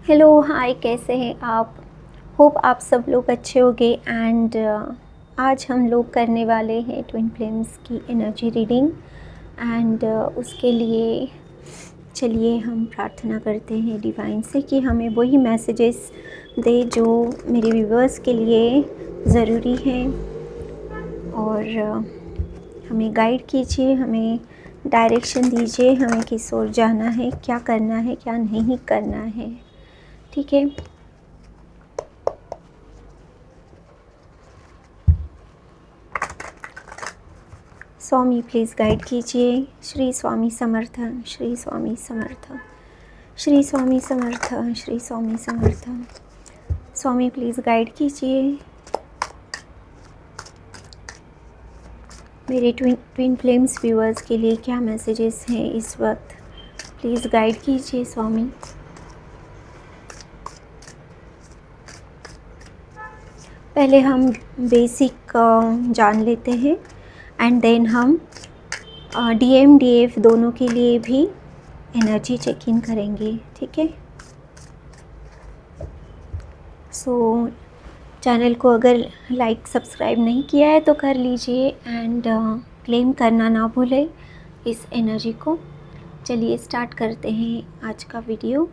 Hello hi, कैसे हैं आप? होप आप सब लोग अच्छे होंगे। एंड आज हम लोग करने वाले हैं ट्विन फ्लेम्स की एनर्जी रीडिंग। एंड उसके लिए चलिए हम प्रार्थना करते हैं डिवाइन से कि हमें वही मैसेजेस दे जो मेरे व्यूअर्स के लिए ज़रूरी हैं। और हमें गाइड कीजिए, हमें डायरेक्शन दीजिए, हमें किस ओर जाना है, क्या करना है, क्या नहीं करना है। ठीक है। स्वामी प्लीज़ गाइड कीजिए। श्री स्वामी समर्थ, श्री स्वामी समर्थ, श्री स्वामी समर्थ, श्री स्वामी समर्थ। स्वामी प्लीज़ गाइड कीजिए मेरे ट्विन फ्लेम्स व्यूअर्स के लिए क्या मैसेजेस हैं इस वक्त। प्लीज़ गाइड कीजिए स्वामी। पहले हम बेसिक जान लेते हैं एंड देन हम डीएम डीएफ दोनों के लिए भी एनर्जी चेक इन करेंगे। ठीक है। सो चैनल को अगर लाइक सब्सक्राइब नहीं किया है तो कर लीजिए एंड क्लेम करना ना भूलें इस एनर्जी को। चलिए स्टार्ट करते हैं आज का वीडियो।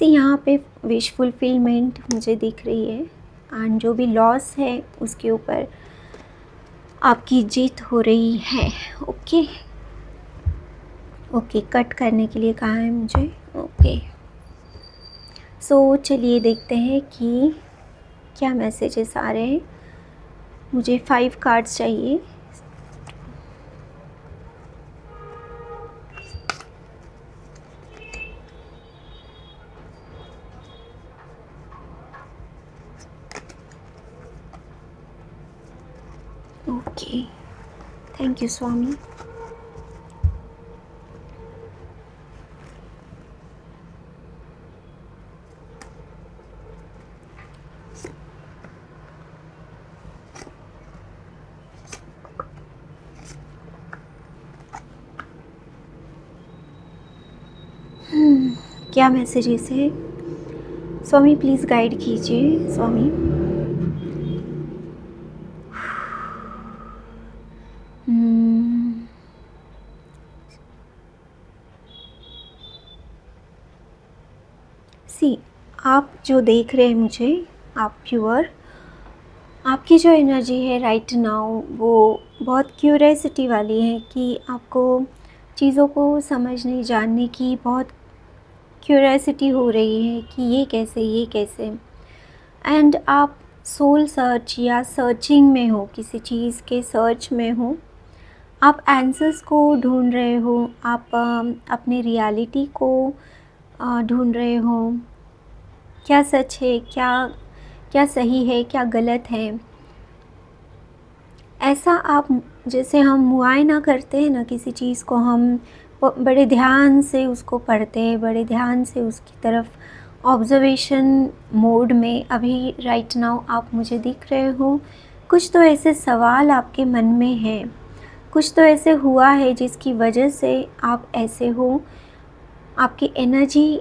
यहाँ पे विश फुलफिलमेंट मुझे दिख रही है एंड जो भी लॉस है उसके ऊपर आपकी जीत हो रही है। ओके ओके, कट करने के लिए कहा है मुझे। ओके सो चलिए देखते हैं कि क्या मैसेजेस आ रहे हैं। मुझे 5 कार्ड्स चाहिए। ओके, थैंक यू स्वामी। क्या मैसेजेस है स्वामी? प्लीज़ गाइड कीजिए स्वामी। आप जो देख रहे हैं मुझे, आप व्यूअर, आपकी जो एनर्जी है राइट नाउ वो बहुत क्यूरियोसिटी वाली है कि आपको चीज़ों को समझने जानने की बहुत क्यूरियोसिटी हो रही है कि ये कैसे। एंड आप सोल सर्च या सर्चिंग में हो, किसी चीज़ के सर्च में हो। आप आंसर्स को ढूंढ रहे हो, आप अपने रियलिटी को ढूंढ रहे हो। क्या सच है, क्या सही है, क्या गलत है। ऐसा आप जैसे हम मुआयना करते हैं ना किसी चीज़ को, हम बड़े ध्यान से उसको पढ़ते हैं, बड़े ध्यान से उसकी तरफ ऑब्जर्वेशन मोड में अभी राइट नाउ आप मुझे दिख रहे हो। कुछ तो ऐसे सवाल आपके मन में हैं, कुछ तो ऐसे हुआ है जिसकी वजह से आप ऐसे हो। आपकी एनर्जी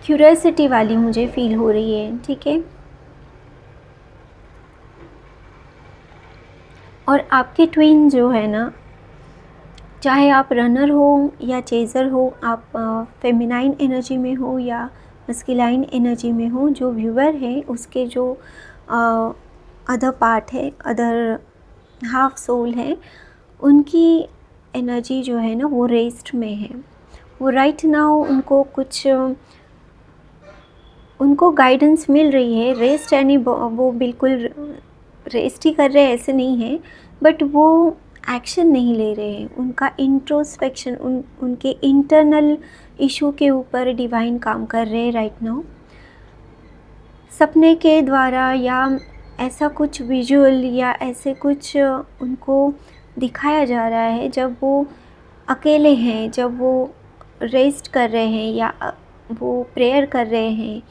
क्यूरियोसिटी वाली मुझे फील हो रही है। ठीक है। और आपके ट्विन जो है ना, चाहे आप रनर हो या चेज़र हो, आप फेमिनाइन एनर्जी में हो या मस्कुलाइन एनर्जी में हो, जो व्यूअर है उसके जो अदर पार्ट है, अदर हाफ सोल है, उनकी एनर्जी जो है ना वो रेस्ट में है। वो राइट नाउ उनको गाइडेंस मिल रही है। रेस्ट यानी वो बिल्कुल रेस्ट ही कर रहे हैं ऐसे नहीं है, बट वो एक्शन नहीं ले रहे हैं। उनका इंट्रोस्पेक्शन, उनके इंटरनल इशू के ऊपर डिवाइन काम कर रहे हैं राइट नाउ। सपने के द्वारा या ऐसा कुछ विजुअल या ऐसे कुछ उनको दिखाया जा रहा है जब वो अकेले हैं, जब वो रेस्ट कर रहे हैं या वो प्रेयर कर रहे हैं,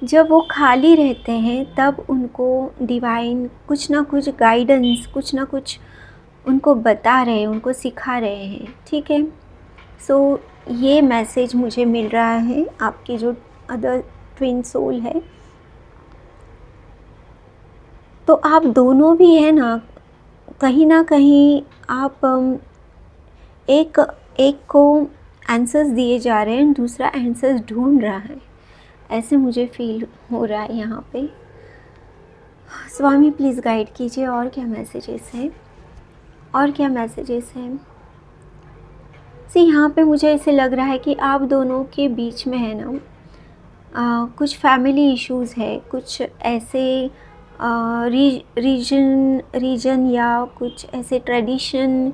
जब वो खाली रहते हैं तब उनको डिवाइन कुछ ना कुछ गाइडेंस, कुछ ना कुछ उनको बता रहे हैं, उनको सिखा रहे हैं। ठीक है। सो ये मैसेज मुझे मिल रहा है आपकी जो अदर ट्विन सोल है। तो आप दोनों भी है ना, कहीं ना कहीं आप एक एक को आंसर्स दिए जा रहे हैं, दूसरा आंसर्स ढूंढ रहा है, ऐसे मुझे फील हो रहा है यहाँ पे। स्वामी प्लीज़ गाइड कीजिए, और क्या मैसेजेस हैं, और क्या मैसेजेस हैं। यहाँ पे मुझे ऐसे लग रहा है कि आप दोनों के बीच में है ना कुछ फैमिली इश्यूज़ है, कुछ ऐसे रीजन या कुछ ऐसे ट्रेडिशन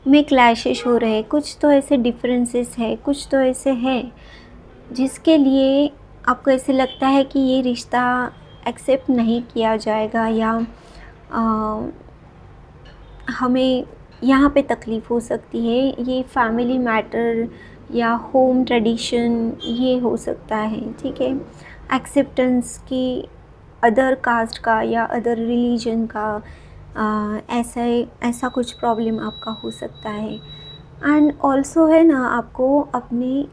में क्लैशेस हो रहे हैं, कुछ तो ऐसे डिफरेंसेस है, कुछ तो ऐसे हैं जिसके लिए आपको ऐसे लगता है कि ये रिश्ता एक्सेप्ट नहीं किया जाएगा, या हमें यहाँ पे तकलीफ़ हो सकती है। ये फैमिली मैटर या होम ट्रेडिशन ये हो सकता है, ठीक है। एक्सेप्टेंस की अदर कास्ट का या अदर रिलीजन का ऐसा कुछ प्रॉब्लम आपका हो सकता है। एंड ऑल्सो है ना, आपको अपने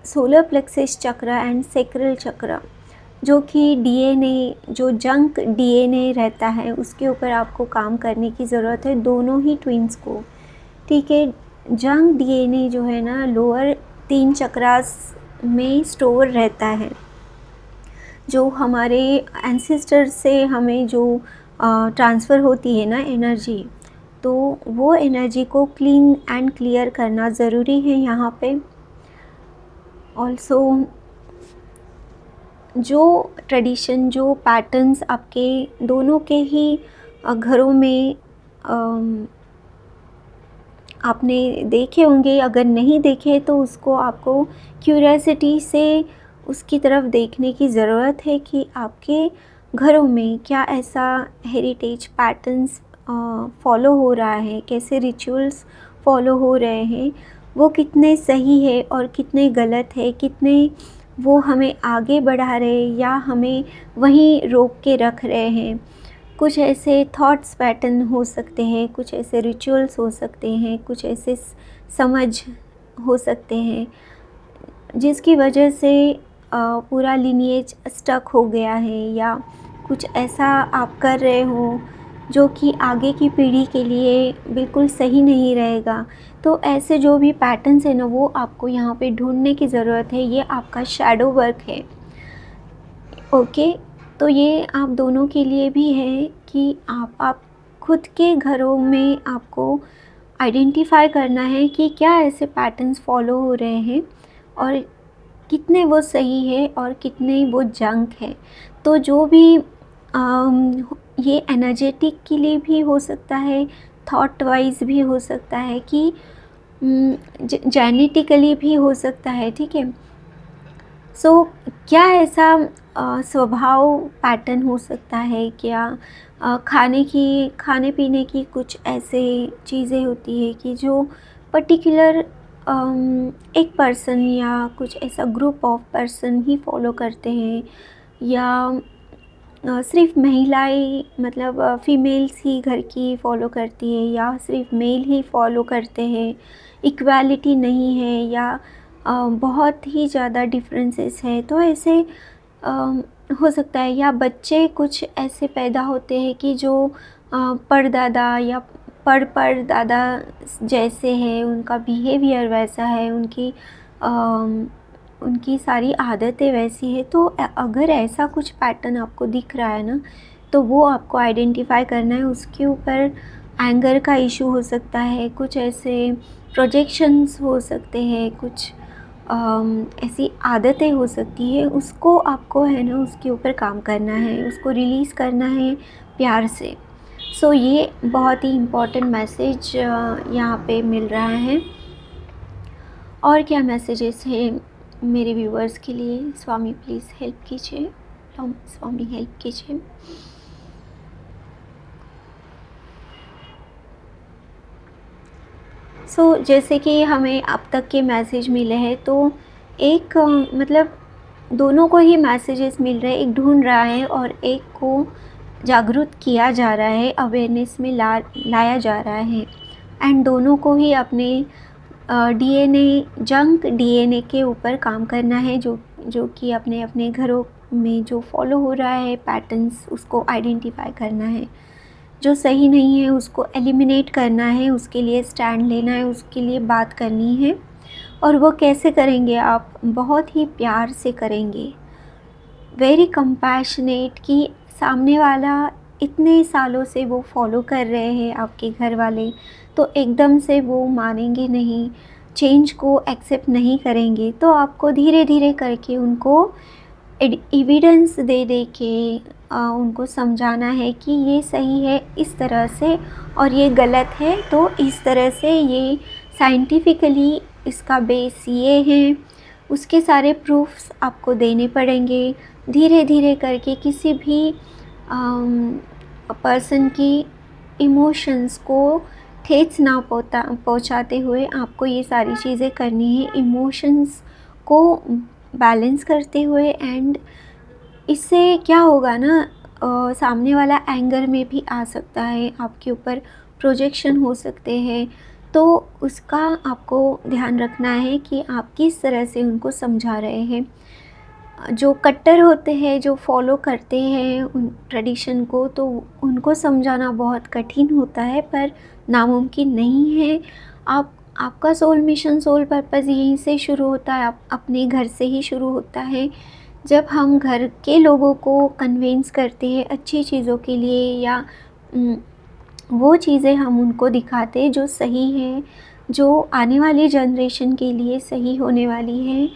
सोलर प्लेक्सस चक्र एंड सेक्रल चक्र, जो कि डीएनए, जो जंक डीएनए रहता है, उसके ऊपर आपको काम करने की ज़रूरत है, दोनों ही ट्विन्स को, ठीक है। जंक डीएनए जो है ना, लोअर 3 चक्रास में स्टोर रहता है, जो हमारे एंसेस्टर से हमें जो ट्रांसफ़र होती है ना एनर्जी, तो वो एनर्जी को क्लीन एंड क्लियर करना ज़रूरी है यहाँ पे। ऑल्सो जो ट्रेडिशन, जो पैटर्न्स आपके दोनों के ही घरों में आपने देखे होंगे, अगर नहीं देखे तो उसको आपको क्यूरियोसिटी से उसकी तरफ देखने की ज़रूरत है कि आपके घरों में क्या ऐसा हेरिटेज पैटर्न्स फॉलो हो रहा है, कैसे रिचुअल्स फॉलो हो रहे हैं, वो कितने सही है और कितने गलत है, कितने वो हमें आगे बढ़ा रहे हैं या हमें वहीं रोक के रख रहे हैं। कुछ ऐसे थॉट्स पैटर्न हो सकते हैं, कुछ ऐसे रिचुअल्स हो सकते हैं, कुछ ऐसे समझ हो सकते हैं जिसकी वजह से पूरा लिनिएज स्टक हो गया है, या कुछ ऐसा आप कर रहे हो जो कि आगे की पीढ़ी के लिए बिल्कुल सही नहीं रहेगा। तो ऐसे जो भी पैटर्न्स हैं ना, वो आपको यहाँ पे ढूंढने की ज़रूरत है। ये आपका शैडो वर्क है, ओके। तो ये आप दोनों के लिए भी है कि आप खुद के घरों में आपको आइडेंटिफाई करना है कि क्या ऐसे पैटर्न्स फॉलो हो रहे हैं और कितने वो सही है और कितने वो जंक है। तो जो भी ये एनर्जेटिक के लिए भी हो सकता है, थॉट वाइज भी हो सकता है, कि जेनेटिकली भी हो सकता है, ठीक है। सो क्या ऐसा स्वभाव पैटर्न हो सकता है, क्या खाने पीने की कुछ ऐसे चीज़ें होती है कि जो पर्टिकुलर एक पर्सन या कुछ ऐसा group of person he follow करते हैं, या सिर्फ महिलाएं, मतलब फीमेल्स ही घर की फॉलो करती है, या सिर्फ मेल ही फॉलो करते हैं, इक्वालिटी नहीं है, या बहुत ही ज़्यादा डिफरेंसेस है। तो ऐसे हो सकता है, या बच्चे कुछ ऐसे पैदा होते हैं कि जो परदादा या परदादा जैसे हैं, उनका बिहेवियर वैसा है, उनकी सारी आदतें वैसी है। तो अगर ऐसा कुछ पैटर्न आपको दिख रहा है ना, तो वो आपको आइडेंटिफाई करना है। उसके ऊपर एंगर का इशू हो सकता है, कुछ ऐसे प्रोजेक्शंस हो सकते हैं, कुछ ऐसी आदतें हो सकती है, उसको आपको है ना उसके ऊपर काम करना है, उसको रिलीज़ करना है प्यार से। सो ये बहुत ही इम्पोर्टेंट मैसेज यहाँ पे मिल रहा है। और क्या मैसेजेस हैं मेरे व्यूअर्स के लिए? स्वामी प्लीज़ हेल्प कीजिए, स्वामी हेल्प कीजिए। सो जैसे कि हमें अब तक के मैसेज मिले हैं, तो एक मतलब दोनों को ही मैसेजेस मिल रहे हैं, एक ढूंढ रहा है और एक को जागरूक किया जा रहा है, अवेयरनेस में लाया जा रहा है। एंड दोनों को ही अपने डीएनए जंक डीएनए के ऊपर काम करना है, जो कि अपने अपने घरों में जो फॉलो हो रहा है पैटर्न्स, उसको आइडेंटिफाई करना है। जो सही नहीं है उसको एलिमिनेट करना है, उसके लिए स्टैंड लेना है, उसके लिए बात करनी है। और वो कैसे करेंगे आप? बहुत ही प्यार से करेंगे, वेरी कंपैशनेट, कि सामने वाला इतने सालों से वो फॉलो कर रहे हैं आपके घर वाले, तो एकदम से वो मानेंगे नहीं, चेंज को एक्सेप्ट नहीं करेंगे। तो आपको धीरे धीरे करके उनको एविडेंस दे दे के उनको समझाना है कि ये सही है इस तरह से और ये गलत है तो इस तरह से, ये साइंटिफिकली इसका बेस ये है। उसके सारे प्रूफ्स आपको देने पड़ेंगे। धीरे धीरे करके किसी भी पर्सन की इमोशंस को ठेस ना पहुंचाते हुए आपको ये सारी चीज़ें करनी है, इमोशंस को बैलेंस करते हुए। एंड इससे क्या होगा ना, सामने वाला एंगर में भी आ सकता है, आपके ऊपर प्रोजेक्शन हो सकते हैं। तो उसका आपको ध्यान रखना है कि आप किस तरह से उनको समझा रहे हैं। जो कट्टर होते हैं, जो फॉलो करते हैं उन ट्रेडिशन को, तो उनको समझाना बहुत कठिन होता है, पर नामुमकिन नहीं है। आपका सोल मिशन, सोल पर्पज़ यहीं से शुरू होता है, आप अपने घर से ही शुरू होता है। जब हम घर के लोगों को कन्विंस करते हैं अच्छी चीज़ों के लिए, या वो चीज़ें हम उनको दिखाते हैं जो सही हैं, जो आने वाली जनरेशन के लिए सही होने वाली हैं,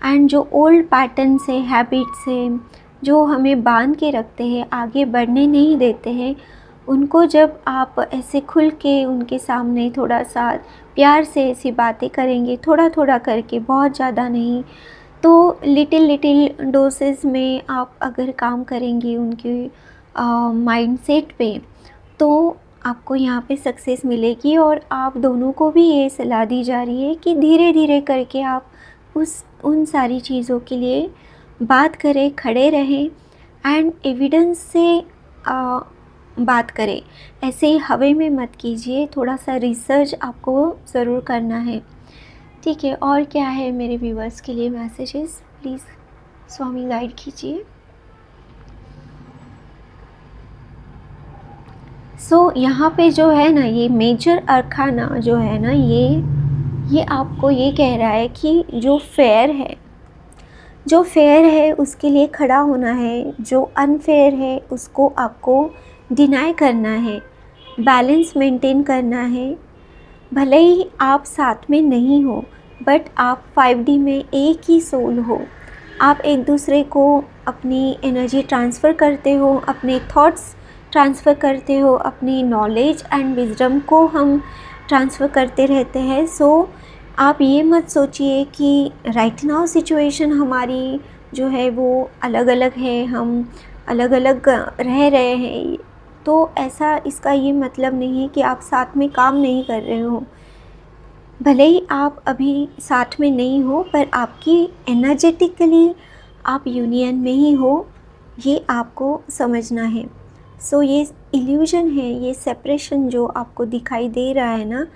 एंड जो ओल्ड पैटर्न्स है, हैबिट्स हैं, जो हमें बांध के रखते हैं, आगे बढ़ने नहीं देते हैं, उनको जब आप ऐसे खुल के उनके सामने थोड़ा सा प्यार से ऐसी बातें करेंगे, थोड़ा थोड़ा करके, बहुत ज़्यादा नहीं, तो लिटिल लिटिल डोसेस में आप अगर काम करेंगे उनके माइंडसेट पे, तो आपको यहाँ पे सक्सेस मिलेगी। और आप दोनों को भी ये सलाह दी जा रही है कि धीरे धीरे करके आप उन सारी चीज़ों के लिए बात करें, खड़े रहें, एंड एविडेंस से बात करें। ऐसे ही हवा में मत कीजिए, थोड़ा सा रिसर्च आपको ज़रूर करना है, ठीक है। और क्या है मेरे व्यूवर्स के लिए मैसेजेस, प्लीज़ स्वामी गाइड कीजिए। यहाँ पे जो है ना, ये मेजर अरखाना जो है ना, ये आपको ये कह रहा है कि जो फेयर है उसके लिए खड़ा होना है, जो अनफेयर है उसको आपको डिनाई करना है, बैलेंस मेंटेन करना है। भले ही आप साथ में नहीं हो, बट आप 5D में एक ही सोल हो। आप एक दूसरे को अपनी एनर्जी ट्रांसफ़र करते हो, अपने थॉट्स ट्रांसफ़र करते हो, अपनी नॉलेज एंड विजडम को हम ट्रांसफ़र करते रहते हैं। सो आप ये मत सोचिए कि राइट नाउ सिचुएशन हमारी जो है वो अलग अलग है, हम अलग अलग रह रहे हैं, तो ऐसा इसका ये मतलब नहीं है कि आप साथ में काम नहीं कर रहे हो। भले ही आप अभी साथ में नहीं हो, पर आपकी एनर्जेटिकली आप यूनियन में ही हो, ये आपको समझना है। ये इल्यूजन है, ये सेपरेशन जो आपको दिखाई दे रहा है ना,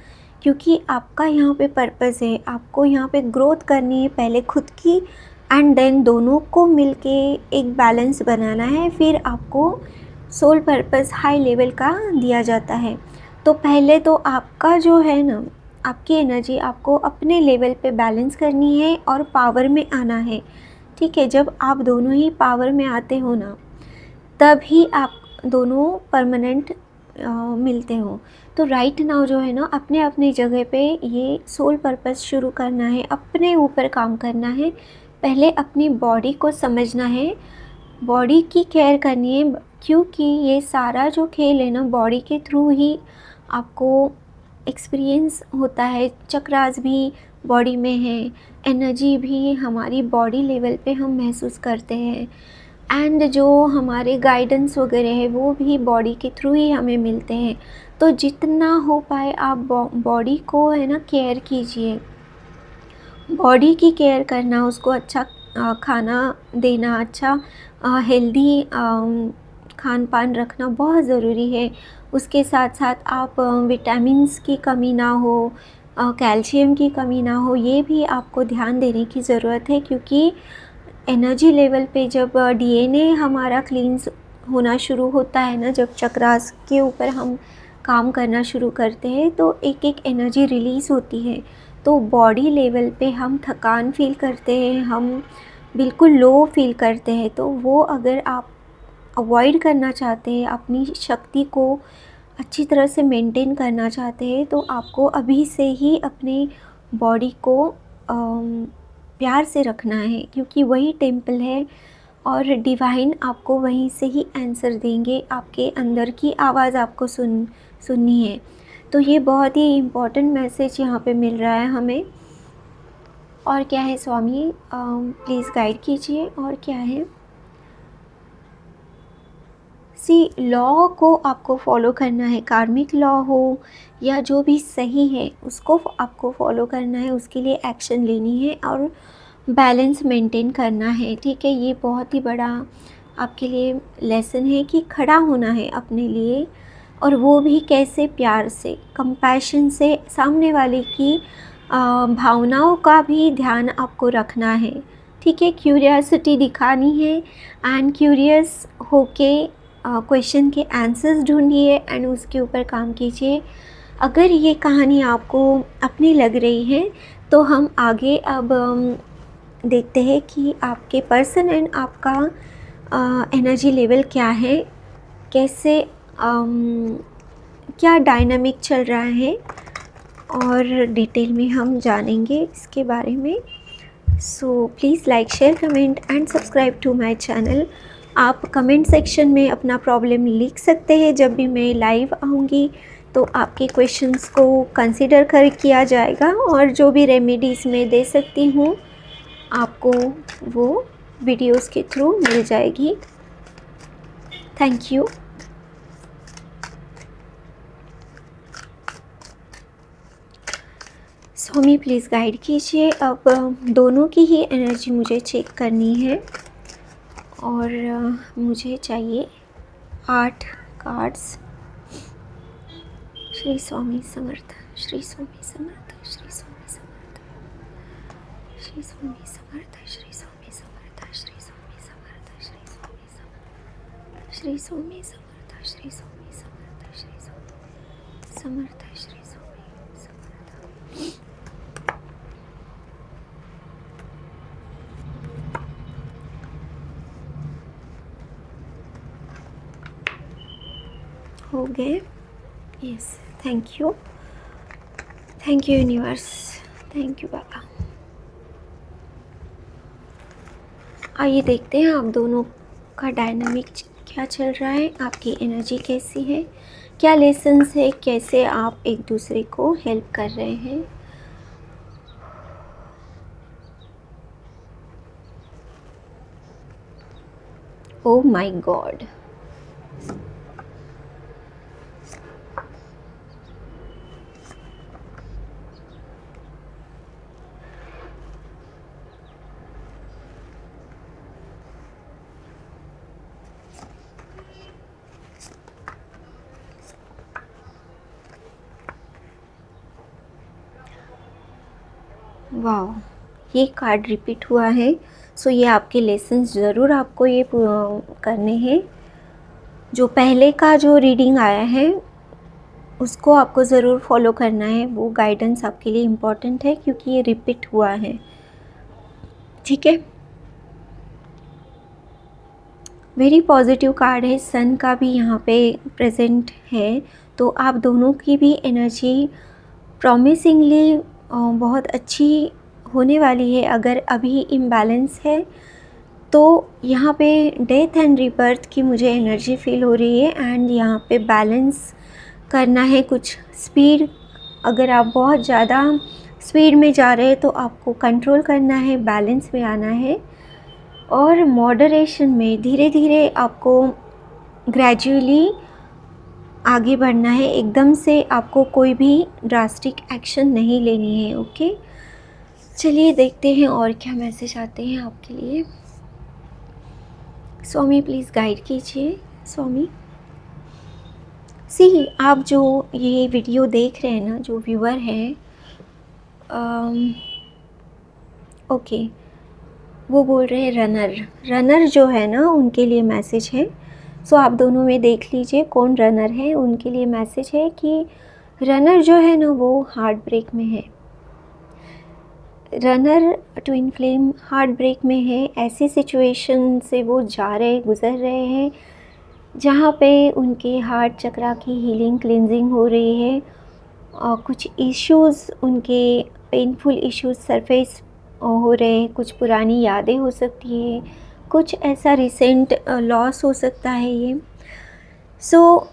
क्योंकि आपका यहाँ पे पर्पस है, आपको यहाँ पे ग्रोथ करनी है, पहले खुद की एंड देन दोनों को मिलके एक बैलेंस बनाना है, फिर आपको सोल पर्पस हाई लेवल का दिया जाता है। तो पहले तो आपका जो है ना, आपकी एनर्जी आपको अपने लेवल पे बैलेंस करनी है और पावर में आना है, ठीक है। जब आप दोनों ही पावर में आते हो ना, तब ही आप दोनों परमानेंट मिलते हो। तो राइट नाउ जो है ना, अपने अपने जगह पे ये सोल पर्पस शुरू करना है, अपने ऊपर काम करना है। पहले अपनी बॉडी को समझना है, बॉडी की केयर करनी है, क्योंकि ये सारा जो खेल है ना, बॉडी के थ्रू ही आपको एक्सपीरियंस होता है। चक्रास भी बॉडी में है, एनर्जी भी हमारी बॉडी लेवल पे हम महसूस करते हैं, एंड जो हमारे गाइडेंस वगैरह है वो भी बॉडी के थ्रू ही हमें मिलते हैं। तो जितना हो पाए आप बॉडी को है ना केयर कीजिए। बॉडी की केयर करना, उसको अच्छा खाना देना, अच्छा हेल्दी खान पान रखना बहुत ज़रूरी है। उसके साथ साथ आप विटामिन्स की कमी ना हो, कैल्शियम की कमी ना हो, ये भी आपको ध्यान देने की ज़रूरत है। क्योंकि एनर्जी लेवल पे जब डीएनए हमारा क्लींस होना शुरू होता है ना, जब चक्रास के ऊपर हम काम करना शुरू करते हैं तो एक एक एनर्जी रिलीज़ होती है। तो बॉडी लेवल पे हम थकान फ़ील करते हैं, हम बिल्कुल लो फील करते हैं। तो वो अगर आप अवॉइड करना चाहते हैं, अपनी शक्ति को अच्छी तरह से मेंटेन करना चाहते हैं, तो आपको अभी से ही अपने बॉडी को प्यार से रखना है। क्योंकि वही टेम्पल है और डिवाइन आपको वहीं से ही आंसर देंगे। आपके अंदर की आवाज़ आपको सुननी है। तो ये बहुत ही इम्पोर्टेंट मैसेज यहाँ पे मिल रहा है हमें। और क्या है स्वामी, प्लीज़ गाइड कीजिए। और क्या है? लॉ को आपको फॉलो करना है, कार्मिक लॉ हो या जो भी सही है उसको आपको फॉलो करना है, उसके लिए एक्शन लेनी है और बैलेंस मेंटेन करना है। ठीक है, ये बहुत ही बड़ा आपके लिए लेसन है कि खड़ा होना है अपने लिए, और वो भी कैसे, प्यार से, कंपैशन से। सामने वाले की भावनाओं का भी ध्यान आपको रखना है। ठीक है, क्यूरियोसिटी दिखानी है एंड क्यूरियस होके क्वेश्चन के आंसर्स ढूंढिए एंड उसके ऊपर काम कीजिए। अगर ये कहानी आपको अपनी लग रही है तो हम आगे अब देखते हैं कि आपके पर्सन एंड आपका एनर्जी लेवल क्या है, कैसे क्या डायनामिक चल रहा है, और डिटेल में हम जानेंगे इसके बारे में। So please like, share, comment and subscribe to my channel. आप कमेंट सेक्शन में अपना प्रॉब्लम लिख सकते हैं। जब भी मैं लाइव आऊँगी तो आपके क्वेश्चंस को कंसिडर कर किया जाएगा, और जो भी रेमेडीज़ मैं दे सकती हूँ आपको वो वीडियोस के थ्रू मिल जाएगी। Thank you. Swami please guide कीजिए। अब दोनों की ही एनर्जी मुझे चेक करनी है, और मुझे चाहिए 8 कार्ड्स। श्री स्वामी समर्थ, श्री स्वामी समर्थ, श्री स्वामी समर्थ, श्री स्वामी समर्थ, श्री स्वामी समर्थ, श्री स्वामी समर्थ, श्री स्वामी समर्थ, श्री स्वामी समर्थ, श्री स्वामी समर्थ, श्री स्वामी समर्थ, श्री स्वामी समर्थ। हो गए? Yes, thank you, thank you universe, thank you Baba. आइए देखते हैं आप दोनों का डायनामिक क्या चल रहा है, आपकी एनर्जी कैसी है, क्या लेसन्स है, कैसे आप एक दूसरे को हेल्प कर रहे हैं। ओ माय गॉड, वाह, ये कार्ड रिपीट हुआ है। सो ये आपके लेसन्स ज़रूर आपको ये करने हैं। जो पहले का जो रीडिंग आया है उसको आपको ज़रूर फॉलो करना है, वो गाइडेंस आपके लिए इम्पॉर्टेंट है क्योंकि ये रिपीट हुआ है। ठीक है, वेरी पॉजिटिव कार्ड है, सन का भी यहाँ पे प्रेजेंट है। तो आप दोनों की भी एनर्जी प्रॉमिसिंगली बहुत अच्छी होने वाली है। अगर अभी इम्बैलेंस है तो यहाँ पे डेथ एंड रीबर्थ की मुझे एनर्जी फील हो रही है, एंड यहाँ पे बैलेंस करना है कुछ स्पीड। अगर आप बहुत ज़्यादा स्पीड में जा रहे हैं तो आपको कंट्रोल करना है, बैलेंस में आना है, और मॉडरेशन में धीरे धीरे आपको ग्रेजुअली आगे बढ़ना है। एकदम से आपको कोई भी ड्रास्टिक एक्शन नहीं लेनी है। ओके, चलिए देखते हैं और क्या मैसेज आते हैं आपके लिए। स्वामी प्लीज़ गाइड कीजिए। स्वामी, आप जो ये वीडियो देख रहे हैं ना, जो व्यूअर हैं, ओके, वो बोल रहे हैं रनर। रनर जो है ना, उनके लिए मैसेज है। सो आप दोनों में देख लीजिए कौन रनर है। उनके लिए मैसेज है कि रनर जो है ना वो हार्ट ब्रेक में है। Runner twin flame heart break में है। ऐसी सिचुएशन से वो गुज़र रहे हैं जहाँ पे उनके हार्ट चक्रा की हीलिंग क्लिनजिंग हो रही है। और कुछ इश्यूज़, उनके पेनफुल इश्यूज़ सरफेस हो रहे हैं। कुछ पुरानी यादें हो सकती हैं, कुछ ऐसा रिसेंट लॉस हो सकता है ये।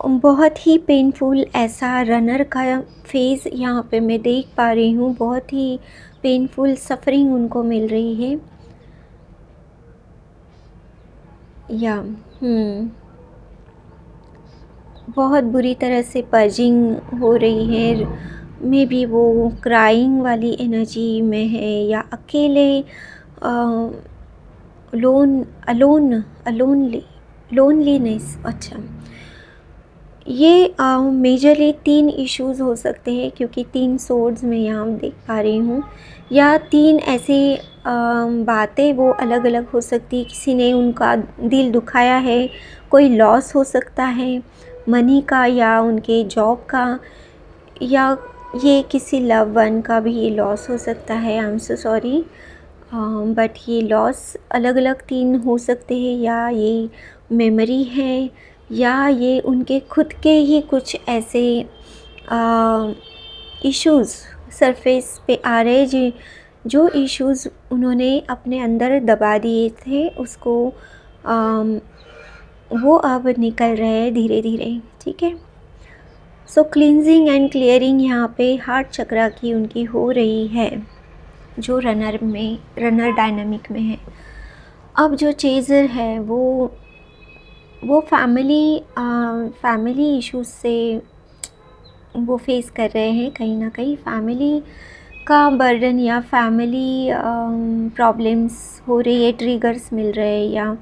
बहुत ही पेनफुल ऐसा रनर का फेज़ यहाँ पे मैं देख पा रही हूँ। बहुत ही पेनफुल सफ़रिंग उनको मिल रही है। या बहुत बुरी तरह से पर्जिंग हो रही है। मे बी वो क्राइंग वाली एनर्जी में है, या अकेले लोनलीनेस। अच्छा, ये मेजरली 3 इश्यूज़ हो सकते हैं, क्योंकि 3 सोर्ड्स मैं यहाँ देख पा रही हूँ, या 3 ऐसी बातें वो अलग अलग हो सकती है। किसी ने उनका दिल दुखाया है, कोई लॉस हो सकता है मनी का या उनके जॉब का, या ये किसी लव वन का भी ये लॉस हो सकता है। I am so sorry, but ये लॉस अलग अलग 3 हो सकते हैं, या ये मेमोरी है, या ये उनके खुद के ही कुछ ऐसे इश्यूज़ सरफेस पे आ रहे जो इश्यूज़ उन्होंने अपने अंदर दबा दिए थे, उसको वो अब निकल रहे हैं धीरे धीरे। ठीक है, सो क्लींजिंग एंड क्लियरिंग यहाँ पे हार्ट चक्रा की उनकी हो रही है, जो रनर डायनामिक में है। अब जो चेज़र है वो फैमिली इश्यूज से वो फेस कर रहे हैं। कहीं ना कहीं फैमिली का बर्डन या फैमिली प्रॉब्लम्स हो रही है, ट्रिगर्स मिल रहे हैं, या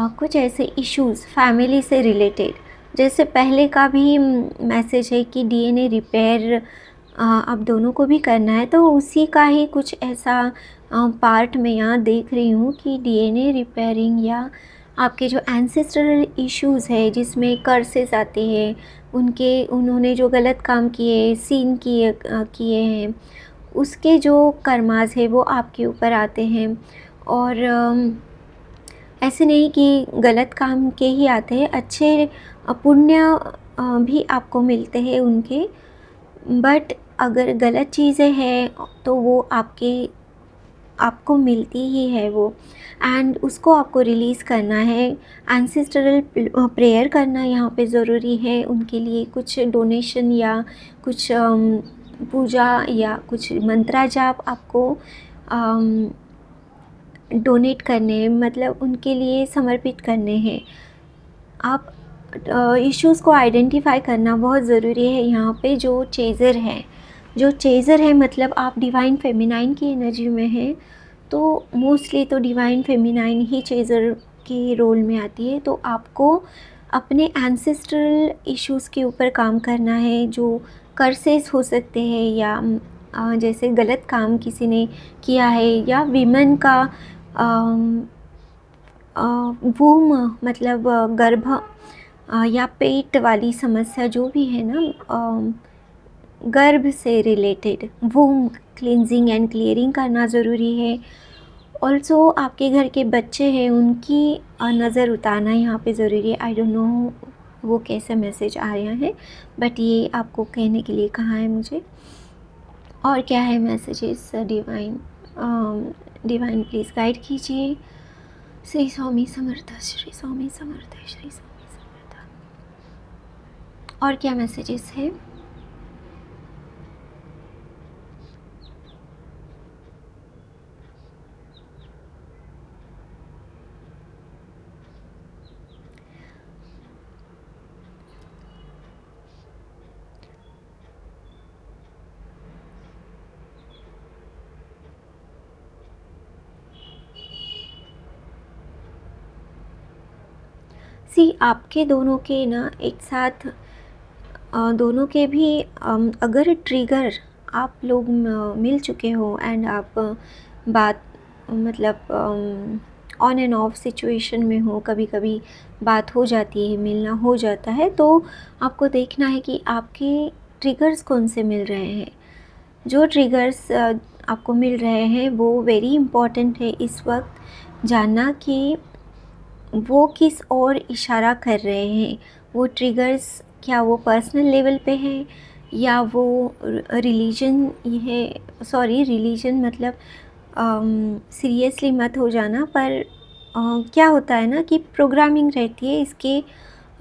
कुछ ऐसे इश्यूज़ फैमिली से रिलेटेड। जैसे पहले का भी मैसेज है कि डीएनए रिपेयर अब दोनों को भी करना है, तो उसी का ही कुछ ऐसा पार्ट मैं यहाँ देख रही हूँ कि डीएनए रिपेयरिंग, या आपके जो एंसेस्ट्रल इश्यूज़ है जिसमें कर्सेस आते हैं, उन्होंने जो गलत काम किए हैं, उसके जो कर्मास है वो आपके ऊपर आते हैं। और ऐसे नहीं कि गलत काम के ही आते हैं, अच्छे पुण्य भी आपको मिलते हैं उनके। बट अगर गलत चीज़ें हैं तो वो आपको मिलती ही है वो, एंड उसको आपको रिलीज़ करना है। एंसेस्ट्रल प्रेयर करना यहाँ पे ज़रूरी है उनके लिए। कुछ डोनेशन या कुछ पूजा या कुछ मंत्रा जाप आपको डोनेट करने, मतलब उनके लिए समर्पित करने हैं। आप इश्यूज़ को आइडेंटिफाई करना बहुत ज़रूरी है। यहाँ पे जो चेज़र है मतलब आप डिवाइन फेमिनाइन की एनर्जी में हैं, तो मोस्टली तो डिवाइन फेमिनाइन ही चेज़र के रोल में आती है। तो आपको अपने एंसेस्ट्रल इश्यूज़ के ऊपर काम करना है, जो कर्सेस हो सकते हैं, या जैसे गलत काम किसी ने किया है, या विमेन का वूम मतलब गर्भ या पेट वाली समस्या जो भी है ना, गर्भ से रिलेटेड वूम क्लींजिंग एंड क्लियरिंग करना ज़रूरी है। ऑल्सो आपके घर के बच्चे हैं, उनकी नज़र उतारना यहाँ पे ज़रूरी है। आई डोंट नो वो कैसा मैसेज आ रहा है, बट ये आपको कहने के लिए कहा है मुझे। और क्या है मैसेजेस डिवाइन प्लीज़ गाइड कीजिए। श्री स्वामी समर्थ, श्री स्वामी समर्थ, श्री स्वामी समर्थ। और क्या मैसेजेस है? आपके दोनों के ना एक साथ दोनों के भी अगर ट्रिगर आप लोग मिल चुके हो एंड आप बात मतलब ऑन एंड ऑफ सिचुएशन में हो, कभी कभी बात हो जाती है, मिलना हो जाता है, तो आपको देखना है कि आपके ट्रिगर्स कौन से मिल रहे हैं। जो ट्रिगर्स आपको मिल रहे हैं वो वेरी इम्पॉर्टेंट है इस वक्त जानना कि वो किस ओर इशारा कर रहे हैं। वो ट्रिगर्स क्या वो पर्सनल लेवल पे हैं या वो रिलीजन है, सॉरी रिलीजन मतलब सीरियसली मत हो जाना, पर क्या होता है ना कि प्रोग्रामिंग रहती है, इसके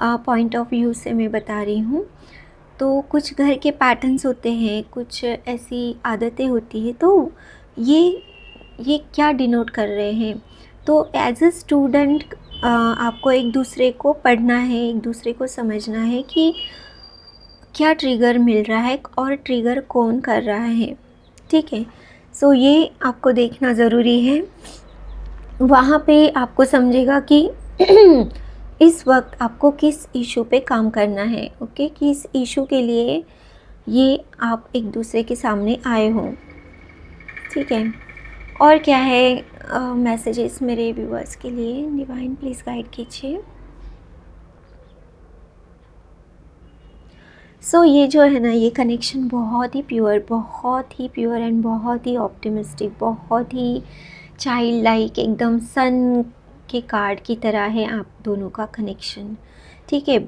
पॉइंट ऑफ व्यू से मैं बता रही हूँ। तो कुछ घर के पैटर्न्स होते हैं, कुछ ऐसी आदतें होती हैं, तो ये क्या डिनोट कर रहे हैं। तो एज अ स्टूडेंट आपको एक दूसरे को पढ़ना है, एक दूसरे को समझना है कि क्या ट्रिगर मिल रहा है और ट्रिगर कौन कर रहा है, ठीक है। सो ये आपको देखना ज़रूरी है। वहाँ पे आपको समझेगा कि इस वक्त आपको किस इशू पे काम करना है, ओके, किस इशू के लिए ये आप एक दूसरे के सामने आए हो, ठीक है। और क्या है मैसेजेस मेरे व्यूअर्स के लिए, डिवाइन प्लीज़ गाइड कीजिए। सो ये जो है ना, ये कनेक्शन बहुत ही प्योर एंड बहुत ही ऑप्टिमिस्टिक, बहुत ही चाइल्ड लाइक, एकदम सन के कार्ड की तरह है आप दोनों का कनेक्शन, ठीक है।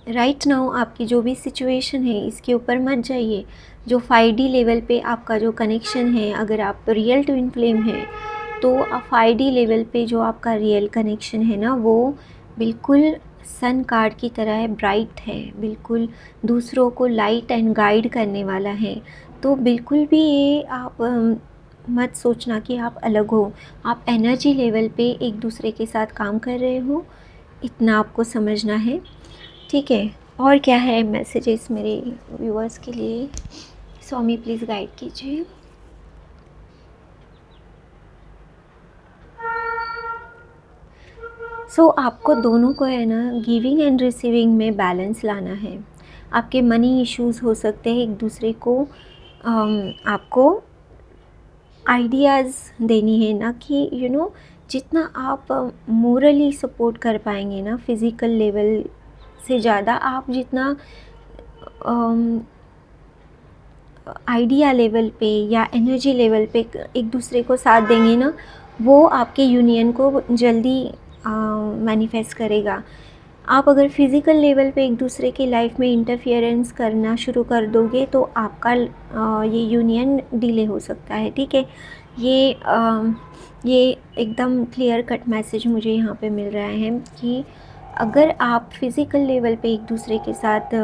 राइट नाउ आपकी जो भी सिचुएशन है इसके ऊपर मत जाइए। जो 5D लेवल पे आपका जो कनेक्शन है, अगर आप रियल ट्विन फ्लेम है तो 5D लेवल पे जो आपका रियल कनेक्शन है ना, वो बिल्कुल सन कार्ड की तरह है, ब्राइट है, बिल्कुल दूसरों को लाइट एंड गाइड करने वाला है। तो बिल्कुल भी ये आप मत सोचना कि आप अलग हो। आप एनर्जी लेवल पे एक दूसरे के साथ काम कर रहे हो, इतना आपको समझना है, ठीक है। और क्या है मैसेजेस मेरे व्यूअर्स के लिए, स्वामी प्लीज़ गाइड कीजिए। आपको दोनों को है ना गिविंग एंड रिसीविंग में बैलेंस लाना है। आपके मनी इश्यूज़ हो सकते हैं, एक दूसरे को आपको आइडियाज़ देनी है ना कि जितना आप मोरली सपोर्ट कर पाएंगे ना, फिज़िकल लेवल से ज़्यादा आप जितना आइडिया लेवल पे या एनर्जी लेवल पे एक दूसरे को साथ देंगे ना, वो आपके यूनियन को जल्दी मैनिफेस्ट करेगा। आप अगर फिज़िकल लेवल पे एक दूसरे की लाइफ में इंटरफियरेंस करना शुरू कर दोगे तो आपका ये यूनियन डिले हो सकता है, ठीक है। ये एकदम क्लियर कट मैसेज मुझे यहाँ पे मिल रहा है कि अगर आप फिज़िकल लेवल पे एक दूसरे के साथ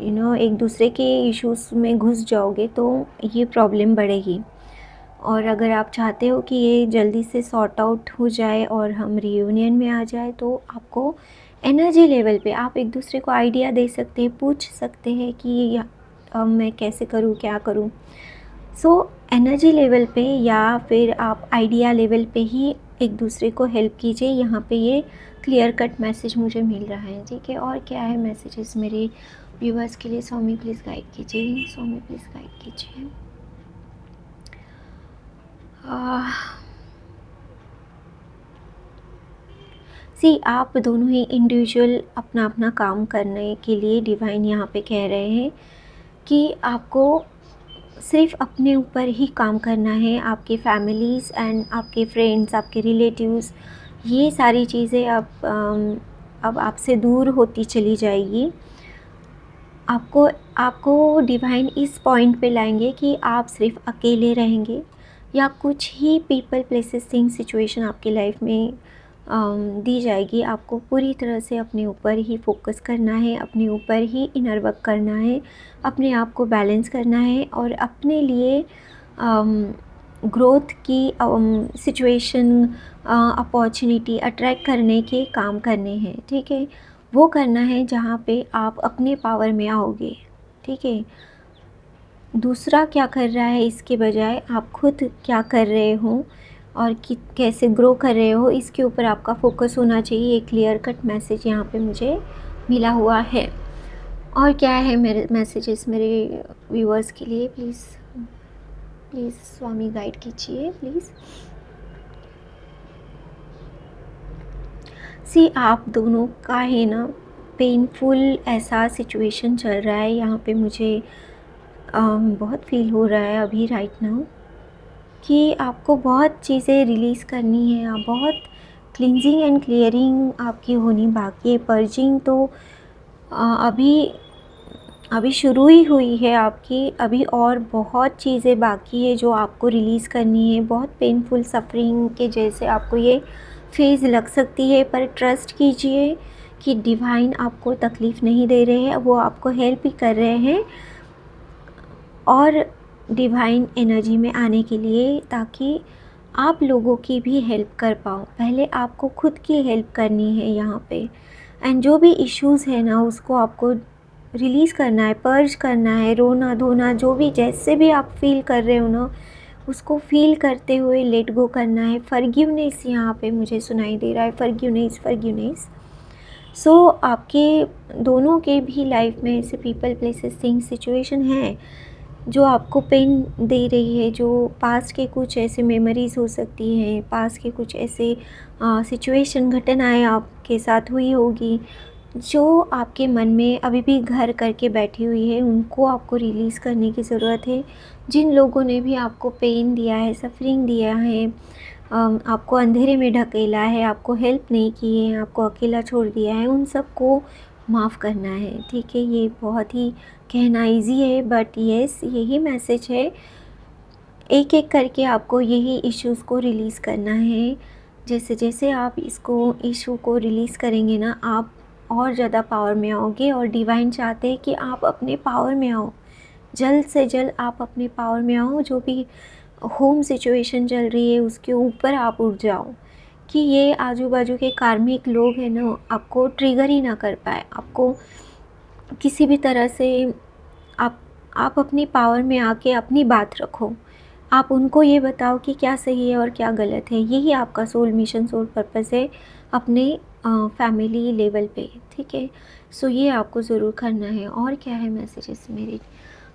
एक दूसरे के इश्यूज़ में घुस जाओगे तो ये प्रॉब्लम बढ़ेगी। और अगर आप चाहते हो कि ये जल्दी से सॉर्ट आउट हो जाए और हम रियूनियन में आ जाए, तो आपको एनर्जी लेवल पे आप एक दूसरे को आइडिया दे सकते हैं, पूछ सकते हैं कि मैं कैसे करूँ, क्या करूँ। एनर्जी लेवल पे या फिर आप आइडिया लेवल पे ही एक दूसरे को हेल्प कीजिए। यहाँ पे ये क्लियर कट मैसेज मुझे मिल रहा है, ठीक है। और क्या है मैसेजेस मेरे व्यूअर्स के लिए, स्वामी प्लीज़ गाइड कीजिए, स्वामी प्लीज़ गाइड कीजिए। आप दोनों ही इंडिविजुअल अपना अपना काम करने के लिए डिवाइन यहाँ पे कह रहे हैं कि आपको सिर्फ अपने ऊपर ही काम करना है। आपके फैमिलीज़ एंड आपके फ्रेंड्स, आपके रिलेटिव्स, ये सारी चीज़ें अब आपसे दूर होती चली जाएगी। आपको डिवाइन इस पॉइंट पे लाएंगे कि आप सिर्फ अकेले रहेंगे या कुछ ही पीपल, प्लेसेस, थिंग्स, सिचुएशन आपकी लाइफ में दी जाएगी। आपको पूरी तरह से अपने ऊपर ही फोकस करना है, अपने ऊपर ही इनर वर्क करना है, अपने आप को बैलेंस करना है और अपने लिए ग्रोथ की सिचुएशन, अपॉर्चुनिटी अट्रैक्ट करने के काम करने हैं, ठीक है। वो करना है जहाँ पे आप अपने पावर में आओगे, ठीक है। दूसरा क्या कर रहा है इसके बजाय आप खुद क्या कर रहे हो और कैसे ग्रो कर रहे हो, इसके ऊपर आपका फोकस होना चाहिए। एक क्लियर कट मैसेज यहाँ पे मुझे मिला हुआ है। और क्या है मेरे मैसेजेस मेरे व्यूअर्स के लिए, प्लीज़ प्लीज़ स्वामी गाइड कीजिए प्लीज़। सी आप दोनों का है ना पेनफुल ऐसा सिचुएशन चल रहा है यहाँ पे, मुझे बहुत फील हो रहा है अभी राइट नाउ कि आपको बहुत चीज़ें रिलीज़ करनी है। आप बहुत क्लींजिंग एंड क्लियरिंग आपकी होनी बाकी है। पर्जिंग तो अभी अभी शुरू ही हुई है आपकी, अभी और बहुत चीज़ें बाकी है जो आपको रिलीज़ करनी है। बहुत पेनफुल सफ़रिंग के जैसे आपको ये फेज़ लग सकती है, पर ट्रस्ट कीजिए कि डिवाइन आपको तकलीफ़ नहीं दे रहे हैं, वो आपको हेल्प ही कर रहे हैं और डिवाइन एनर्जी में आने के लिए, ताकि आप लोगों की भी हेल्प कर पाओ। पहले आपको खुद की हेल्प करनी है यहाँ पे, एंड जो भी इश्यूज़ है ना उसको आपको रिलीज़ करना है, पर्ज करना है, रोना धोना जो भी जैसे भी आप फील कर रहे हो ना उसको फील करते हुए लेट गो करना है। फॉरगिवनेस यहाँ पे मुझे सुनाई दे रहा है, फॉरगिवनेस फॉरगिवनेस। सो आपके दोनों के भी लाइफ में ऐसे पीपल प्लेसेस थिंग्स सिचुएशन है जो आपको पेन दे रही है, जो पास्ट के कुछ ऐसे मेमोरीज़ हो सकती हैं, पास्ट के कुछ ऐसे सिचुएशन घटनाएं आपके साथ हुई होगी जो आपके मन में अभी भी घर करके बैठी हुई है, उनको आपको रिलीज़ करने की ज़रूरत है। जिन लोगों ने भी आपको पेन दिया है, सफ़रिंग दिया है, आपको अंधेरे में ढकेला है, आपको हेल्प नहीं की है, आपको अकेला छोड़ दिया है, उन सबको माफ़ करना है। ठीक है, ये बहुत ही कहना इजी है बट येस यही मैसेज है। एक एक करके आपको यही इश्यूज़ को रिलीज़ करना है। जैसे जैसे आप इसको इशू को रिलीज़ करेंगे ना आप और ज़्यादा पावर में आओगे, और डिवाइन चाहते हैं कि आप अपने पावर में आओ, जल्द से जल्द आप अपने पावर में आओ। जो भी होम सिचुएशन चल रही है उसके ऊपर आप उठ जाओ कि ये आजू बाजू के कार्मिक लोग हैं ना आपको ट्रिगर ही ना कर पाए, आपको किसी भी तरह से आप आप अपनी पावर में आके अपनी बात रखो। आप उनको ये बताओ कि क्या सही है और क्या गलत है। यही आपका सोल मिशन, सोल पर्पस है अपने फैमिली लेवल पे। ठीक है, सो ये आपको ज़रूर करना है। और क्या है मैसेजेस मेरे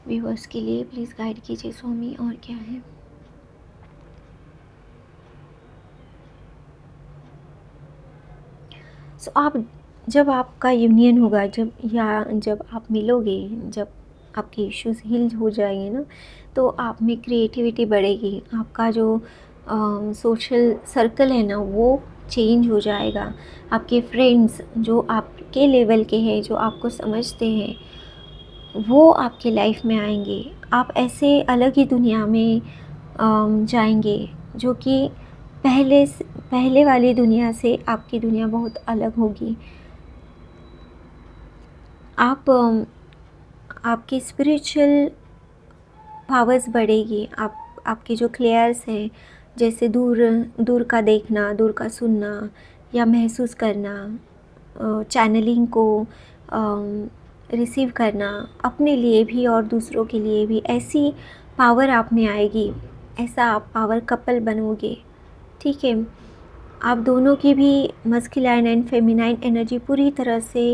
व्यूअर्स के लिए, प्लीज़ गाइड कीजिए स्वामी, और क्या है। सो आप जब आपका यूनियन होगा, जब आप मिलोगे, जब आपके इश्यूज हील हो जाएंगे ना, तो आप में क्रिएटिविटी बढ़ेगी। आपका जो सोशल सर्कल है ना वो चेंज हो जाएगा। आपके फ्रेंड्स जो आपके लेवल के हैं, जो आपको समझते हैं, वो आपके लाइफ में आएंगे। आप ऐसे अलग ही दुनिया में जाएंगे जो कि पहले वाली दुनिया से आपकी दुनिया बहुत अलग होगी। आपकी स्पिरिचुअल पावर्स बढ़ेगी। आपके जो क्लियर्स हैं, जैसे दूर दूर का देखना, दूर का सुनना या महसूस करना, चैनलिंग को रिसीव करना, अपने लिए भी और दूसरों के लिए भी, ऐसी पावर आप में आएगी। ऐसा आप पावर कपल बनोगे। ठीक है, आप दोनों की भी मस्कुलाइन एंड फेमिनाइन एनर्जी पूरी तरह से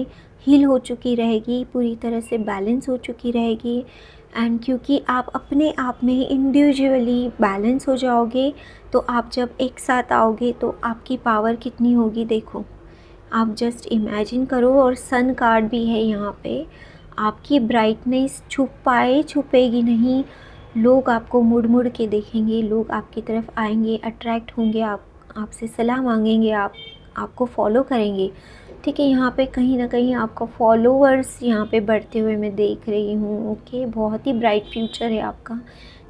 हील हो चुकी रहेगी, पूरी तरह से बैलेंस हो चुकी रहेगी। एंड क्योंकि आप अपने आप में इंडिविजुअली बैलेंस हो जाओगे, तो आप जब एक साथ आओगे तो आपकी पावर कितनी होगी देखो। आप जस्ट इमेजिन करो। और सन कार्ड भी है यहाँ पे। आपकी ब्राइटनेस छुपेगी नहीं। लोग आपको मुड़ मुड़ के देखेंगे, लोग आपकी तरफ आएंगे, अट्रैक्ट होंगे, आपसे सलाह मांगेंगे, आपको फॉलो करेंगे। ठीक है, यहाँ पे कहीं ना कहीं आपका फॉलोअर्स यहाँ पे बढ़ते हुए मैं देख रही हूँ। ओके, बहुत ही ब्राइट फ्यूचर है आपका।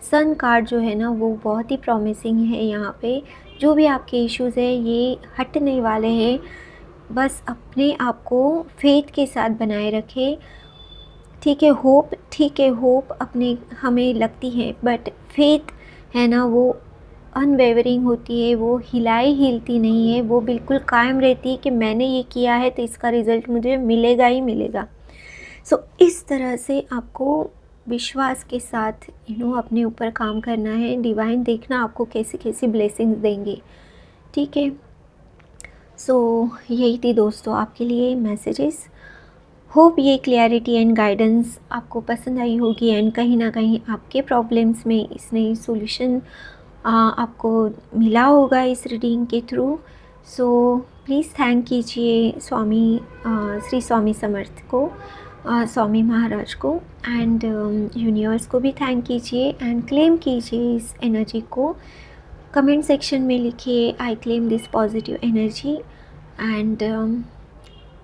सन कार्ड जो है ना वो बहुत ही प्रॉमिसिंग है। यहाँ पे जो भी आपके इश्यूज़ है ये हटने वाले हैं। बस अपने आप को फेथ के साथ बनाए रखें। ठीक है, होप अपने हमें लगती है, बट फेथ है ना वो अनवेवरिंग होती है, वो हिलती नहीं है, वो बिल्कुल कायम रहती है कि मैंने ये किया है तो इसका रिज़ल्ट मुझे मिलेगा ही मिलेगा। सो इस तरह से आपको विश्वास के साथ अपने ऊपर काम करना है। डिवाइन देखना आपको कैसी कैसी ब्लेसिंग्स देंगे। ठीक है, सो यही थी दोस्तों आपके लिए मैसेजेस। होप ये क्लैरिटी एंड गाइडेंस आपको पसंद आई होगी एंड कहीं ना कहीं आपके प्रॉब्लम्स में इसने सॉल्यूशन आपको मिला होगा इस रीडिंग के थ्रू। सो प्लीज़ थैंक कीजिए श्री स्वामी समर्थ को, स्वामी महाराज को एंड यूनिवर्स को भी थैंक कीजिए एंड क्लेम कीजिए इस एनर्जी को। कमेंट सेक्शन में लिखिए I claim this positive energy and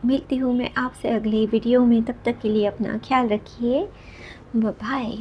मिलती हूँ मैं आपसे अगले वीडियो में। तब तक के लिए अपना ख्याल रखिए। Bye bye.